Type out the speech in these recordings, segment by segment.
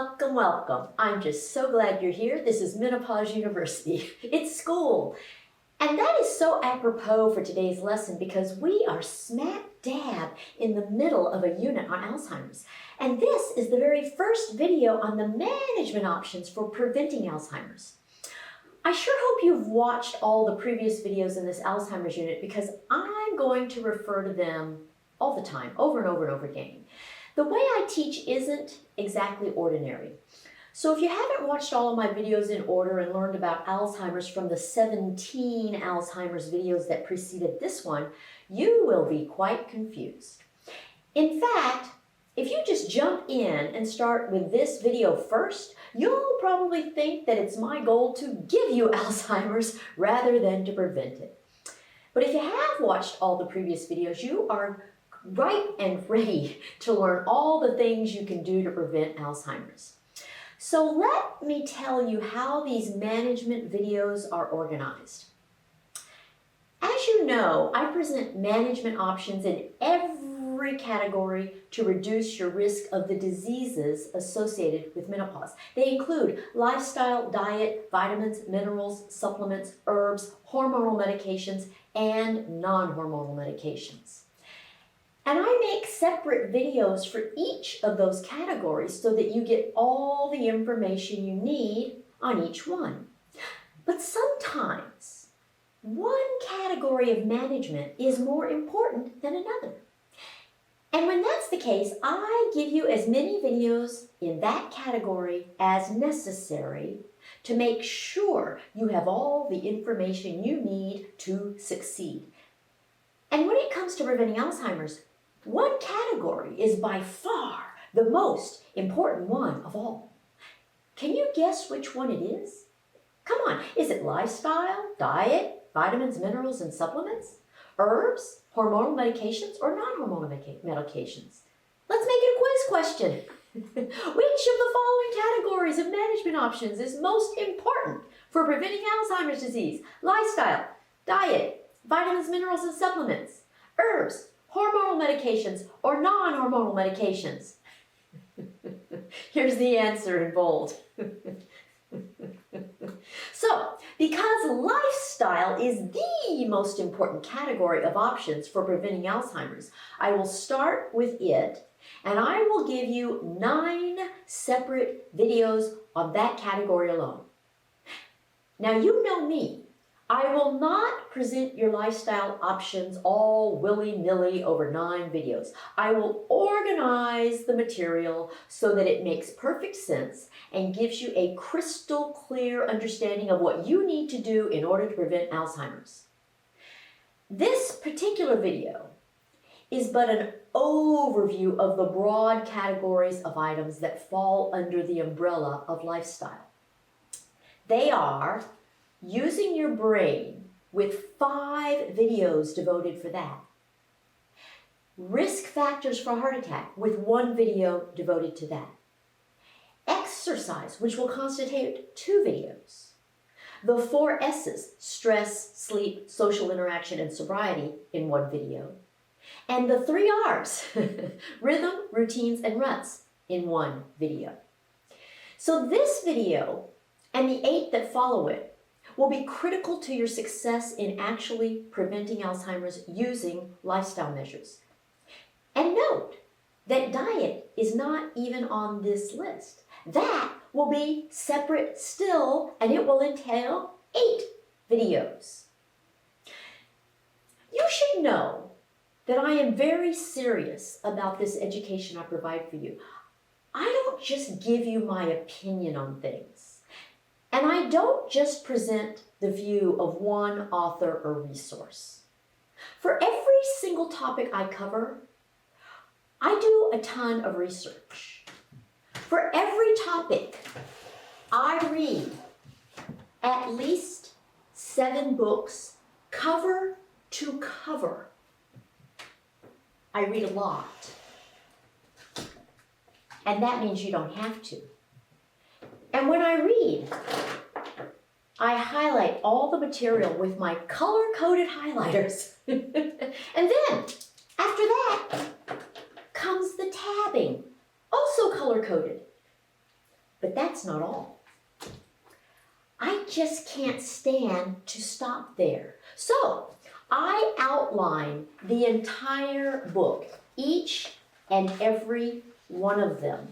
Welcome, welcome. I'm just so glad you're here. This is Menopause University. It's school. And that is so apropos for today's lesson because we are smack dab in the middle of a unit on Alzheimer's. And this is the very first video on the management options for preventing Alzheimer's. I sure hope you've watched all the previous videos in this Alzheimer's unit because I'm going to refer to them all the time, over and over and over again. The way I teach isn't exactly ordinary. So if you haven't watched all of my videos in order and learned about Alzheimer's from the 17 Alzheimer's videos that preceded this one, you will be quite confused. In fact, if you just jump in and start with this video first, you'll probably think that it's my goal to give you Alzheimer's rather than to prevent it. But if you have watched all the previous videos, you are right and ready to learn all the things you can do to prevent Alzheimer's. So let me tell you how these management videos are organized. As you know, I present management options in every category to reduce your risk of the diseases associated with menopause. They include lifestyle, diet, vitamins, minerals, supplements, herbs, hormonal medications, and non-hormonal medications. And I make separate videos for each of those categories so that you get all the information you need on each one. But sometimes one category of management is more important than another. And when that's the case, I give you as many videos in that category as necessary to make sure you have all the information you need to succeed. And when it comes to preventing Alzheimer's, one category is by far the most important one of all. Can you guess which one it is? Come on, is it lifestyle, diet, vitamins, minerals, and supplements, herbs, hormonal medications, or non-hormonal medications? Let's make it a quiz question. Which of the following categories of management options is most important for preventing Alzheimer's disease? Lifestyle, diet, vitamins, minerals, and supplements, herbs, hormonal medications, or non-hormonal medications? Here's the answer in bold. So, because lifestyle is the most important category of options for preventing Alzheimer's, I will start with it, and I will give you 9 separate videos on that category alone. Now, you know me. I will not present your lifestyle options all willy-nilly over 9 videos. I will organize the material so that it makes perfect sense and gives you a crystal clear understanding of what you need to do in order to prevent Alzheimer's. This particular video is but an overview of the broad categories of items that fall under the umbrella of lifestyle. They are using your brain with 5 videos devoted for that. Risk factors for heart attack with 1 video devoted to that. Exercise, which will constitute 2 videos. The 4 S's, stress, sleep, social interaction, and sobriety in 1 video. And the 3 R's, rhythm, routines, and ruts in 1 video. So this video and the 8 that follow it will be critical to your success in actually preventing Alzheimer's using lifestyle measures. And note that diet is not even on this list. That will be separate still, and it will entail 8 videos. You should know that I am very serious about this education I provide for you. I don't just give you my opinion on things. And I don't just present the view of one author or resource. For every single topic I cover, I do a ton of research. For every topic, I read at least 7 books, cover to cover. I read a lot. And that means you don't have to. And when I read, I highlight all the material with my color-coded highlighters. And then, after that, comes the tabbing, also color-coded. But that's not all. I just can't stand to stop there. So I outline the entire book, each and every one of them.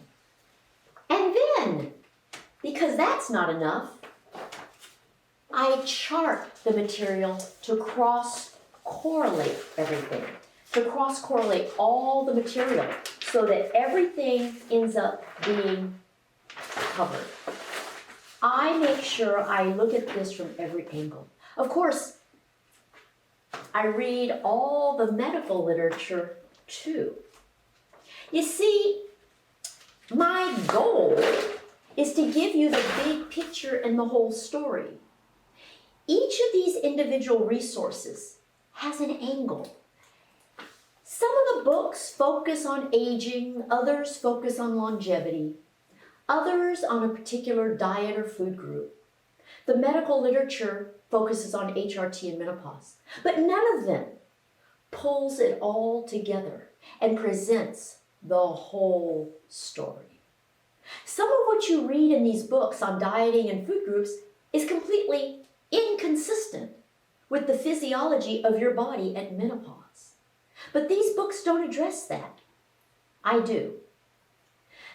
And then, because that's not enough, I chart the material to cross-correlate everything, to cross-correlate all the material so that everything ends up being covered. I make sure I look at this from every angle. Of course, I read all the medical literature too. You see, my goal is to give you the big picture and the whole story. Each of these individual resources has an angle. Some of the books focus on aging, others focus on longevity, others on a particular diet or food group. The medical literature focuses on HRT and menopause, but none of them pulls it all together and presents the whole story. Some of what you read in these books on dieting and food groups is completely inconsistent with the physiology of your body at menopause. But these books don't address that. I do.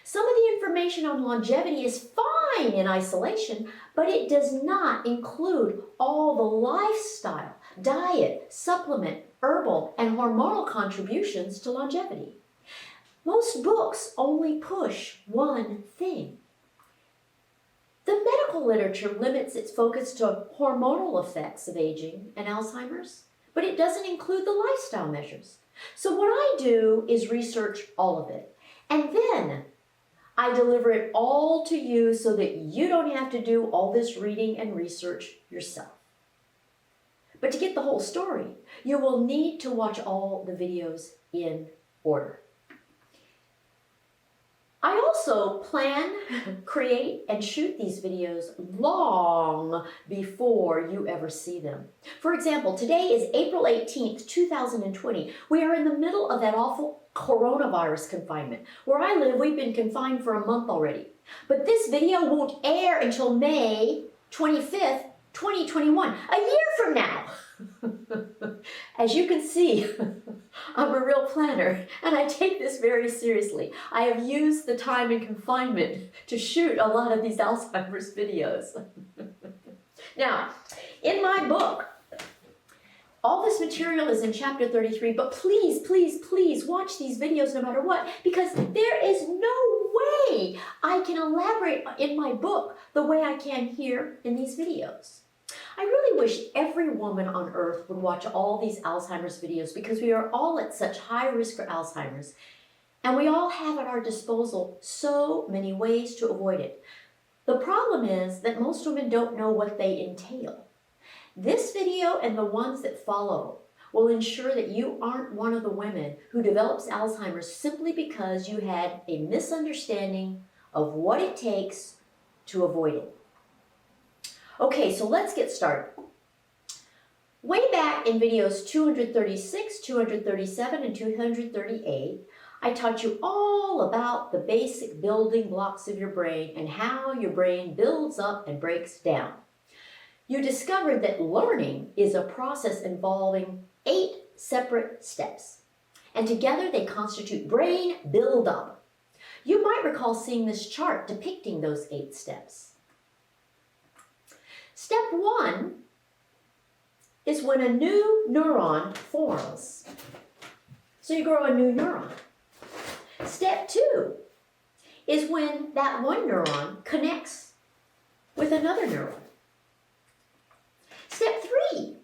Some of the information on longevity is fine in isolation, but it does not include all the lifestyle, diet, supplement, herbal, and hormonal contributions to longevity. Most books only push one thing. The medical literature limits its focus to hormonal effects of aging and Alzheimer's, but it doesn't include the lifestyle measures. So what I do is research all of it, and then I deliver it all to you so that you don't have to do all this reading and research yourself. But to get the whole story, you will need to watch all the videos in order. I also plan, create, and shoot these videos long before you ever see them. For example, today is April 18th, 2020. We are in the middle of that awful coronavirus confinement. Where I live, we've been confined for a month already. But this video won't air until May 25th, 2021, a year from now. As you can see, I'm a real planner, and I take this very seriously. I have used the time in confinement to shoot a lot of these Alzheimer's videos. Now, in my book, all this material is in chapter 33, but please, please, please watch these videos no matter what, because there is no way I can elaborate in my book the way I can here in these videos. I really wish every woman on earth would watch all these Alzheimer's videos because we are all at such high risk for Alzheimer's, and we all have at our disposal so many ways to avoid it. The problem is that most women don't know what they entail. This video and the ones that follow will ensure that you aren't one of the women who develops Alzheimer's simply because you had a misunderstanding of what it takes to avoid it. Okay, so let's get started. Way back in videos 236, 237, and 238, I taught you all about the basic building blocks of your brain and how your brain builds up and breaks down. You discovered that learning is a process involving 8 separate steps, and together they constitute brain build-up. You might recall seeing this chart depicting those 8 steps. Step 1 is when a new neuron forms. So you grow a new neuron. Step 2 is when that one neuron connects with another neuron. Step 3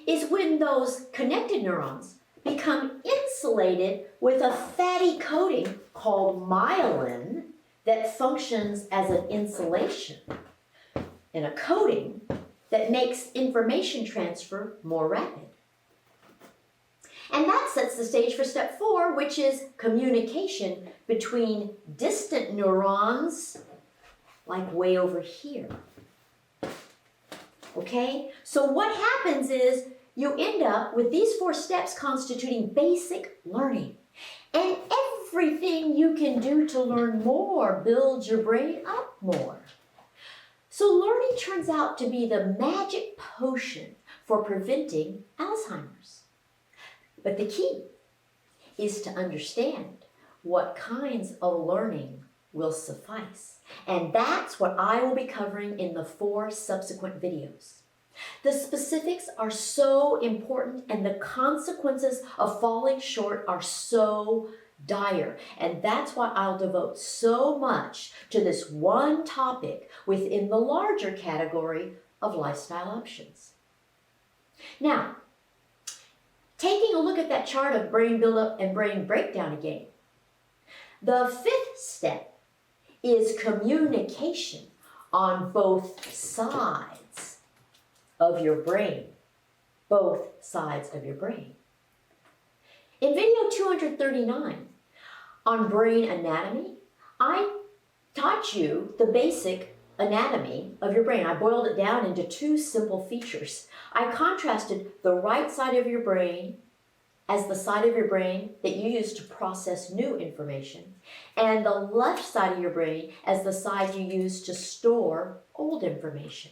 is when those connected neurons become insulated with a fatty coating called myelin that functions as an insulation and a coating that makes information transfer more rapid. And that sets the stage for step 4, which is communication between distant neurons, like way over here. Okay? So what happens is you end up with these 4 steps constituting basic learning. And everything you can do to learn more builds your brain up more. So learning turns out to be the magic potion for preventing Alzheimer's. But the key is to understand what kinds of learning will suffice. And that's what I will be covering in the 4 subsequent videos. The specifics are so important and the consequences of falling short are so dire. And that's why I'll devote so much to this one topic within the larger category of lifestyle options. Now, taking a look at that chart of brain buildup and brain breakdown again, the 5th step is communication on both sides of your brain. Both sides of your brain. In video 239 on brain anatomy, I taught you the basic anatomy of your brain. I boiled it down into 2 simple features. I contrasted the right side of your brain as the side of your brain that you use to process new information, and the left side of your brain as the side you use to store old information.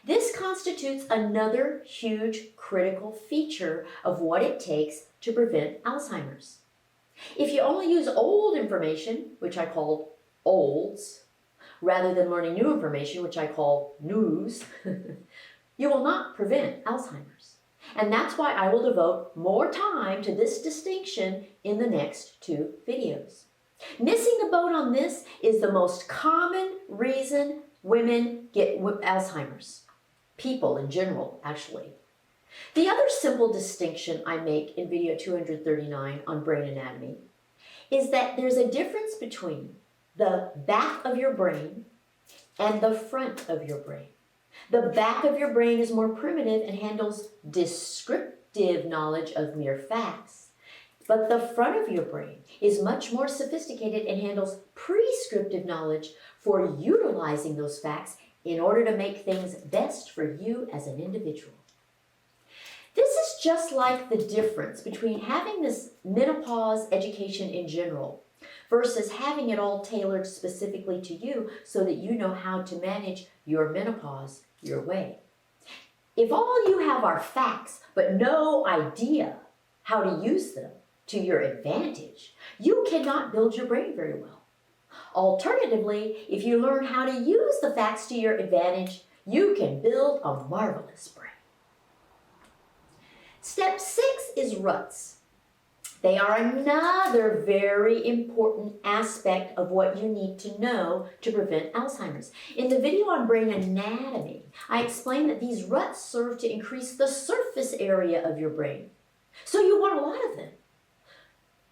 This constitutes another huge critical feature of what it takes to prevent Alzheimer's. If you only use old information, which I call olds, rather than learning new information, which I call news, you will not prevent Alzheimer's. And that's why I will devote more time to this distinction in the next 2 videos. Missing the boat on this is the most common reason women get Alzheimer's. People in general, actually. The other simple distinction I make in video 239 on brain anatomy is that there's a difference between the back of your brain and the front of your brain. The back of your brain is more primitive and handles descriptive knowledge of mere facts, but the front of your brain is much more sophisticated and handles prescriptive knowledge for utilizing those facts in order to make things best for you as an individual. This is just like the difference between having this menopause education in general versus having it all tailored specifically to you so that you know how to manage your menopause your way. If all you have are facts but no idea how to use them to your advantage, you cannot build your brain very well. Alternatively, if you learn how to use the facts to your advantage, you can build a marvelous brain. Step 6 is ruts. They are another very important aspect of what you need to know to prevent Alzheimer's. In the video on brain anatomy, I explained that these ruts serve to increase the surface area of your brain. So you want a lot of them.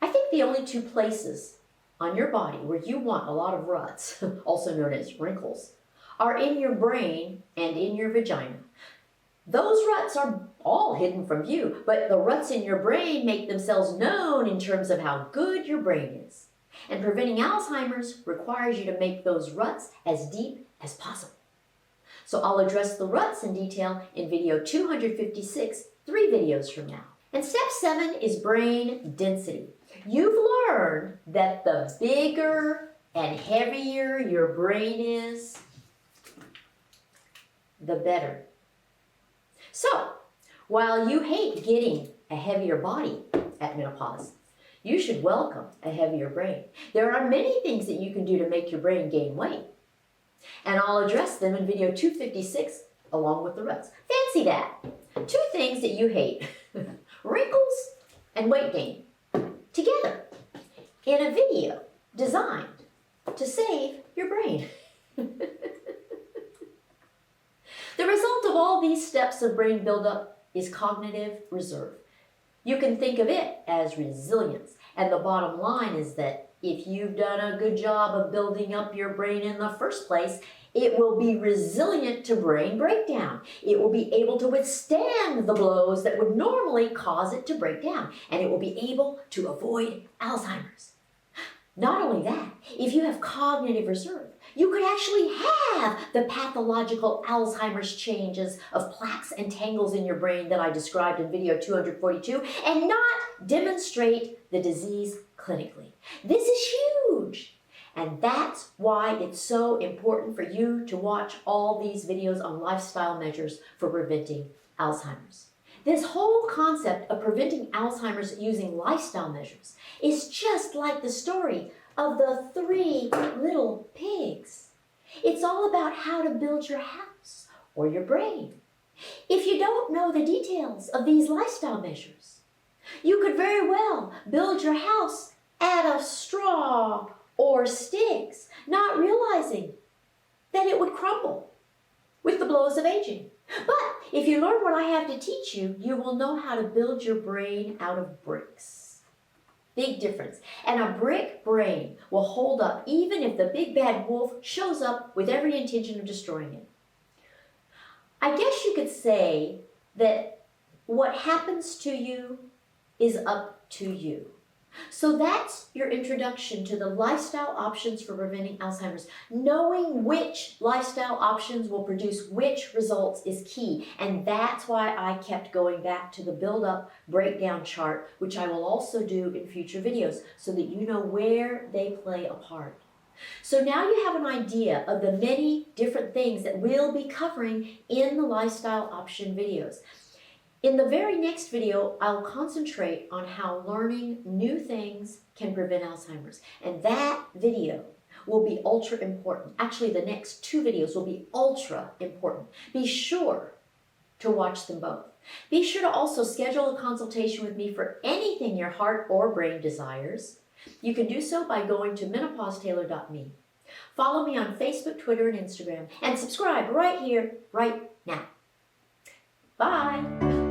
I think the only 2 places on your body where you want a lot of ruts, also known as wrinkles, are in your brain and in your vagina. Those ruts are all hidden from view, but the ruts in your brain make themselves known in terms of how good your brain is. And preventing Alzheimer's requires you to make those ruts as deep as possible. So I'll address the ruts in detail in video 256, 3 videos from now. And step 7 is brain density. You've learned that the bigger and heavier your brain is, the better. So, while you hate getting a heavier body at menopause, you should welcome a heavier brain. There are many things that you can do to make your brain gain weight. And I'll address them in video 256 along with the ruts. Fancy that. 2 things that you hate. Wrinkles and weight gain. Together in a video designed to save your brain. The result of all these steps of brain buildup is cognitive reserve. You can think of it as resilience. And the bottom line is that if you've done a good job of building up your brain in the first place, it will be resilient to brain breakdown. It will be able to withstand the blows that would normally cause it to break down. And it will be able to avoid Alzheimer's. Not only that, if you have cognitive reserve, You could actually have the pathological Alzheimer's changes of plaques and tangles in your brain that I described in video 242 and not demonstrate the disease clinically. This is huge. And that's why it's so important for you to watch all these videos on lifestyle measures for preventing Alzheimer's. This whole concept of preventing Alzheimer's using lifestyle measures is just like the story of the 3 little pigs. It's all about how to build your house or your brain. If you don't know the details of these lifestyle measures, you could very well build your house out of straw or sticks, not realizing that it would crumble with the blows of aging. But if you learn what I have to teach you, you will know how to build your brain out of bricks. Big difference. And a brick brain will hold up even if the big bad wolf shows up with every intention of destroying it. I guess you could say that what happens to you is up to you. So that's your introduction to the lifestyle options for preventing Alzheimer's. Knowing which lifestyle options will produce which results is key. And that's why I kept going back to the build-up breakdown chart, which I will also do in future videos so that you know where they play a part. So now you have an idea of the many different things that we'll be covering in the lifestyle option videos. In the very next video, I'll concentrate on how learning new things can prevent Alzheimer's. And that video will be ultra important. Actually, the next 2 videos will be ultra important. Be sure to watch them both. Be sure to also schedule a consultation with me for anything your heart or brain desires. You can do so by going to menopausetailor.me. Follow me on Facebook, Twitter, and Instagram. And subscribe right here, right now. Bye.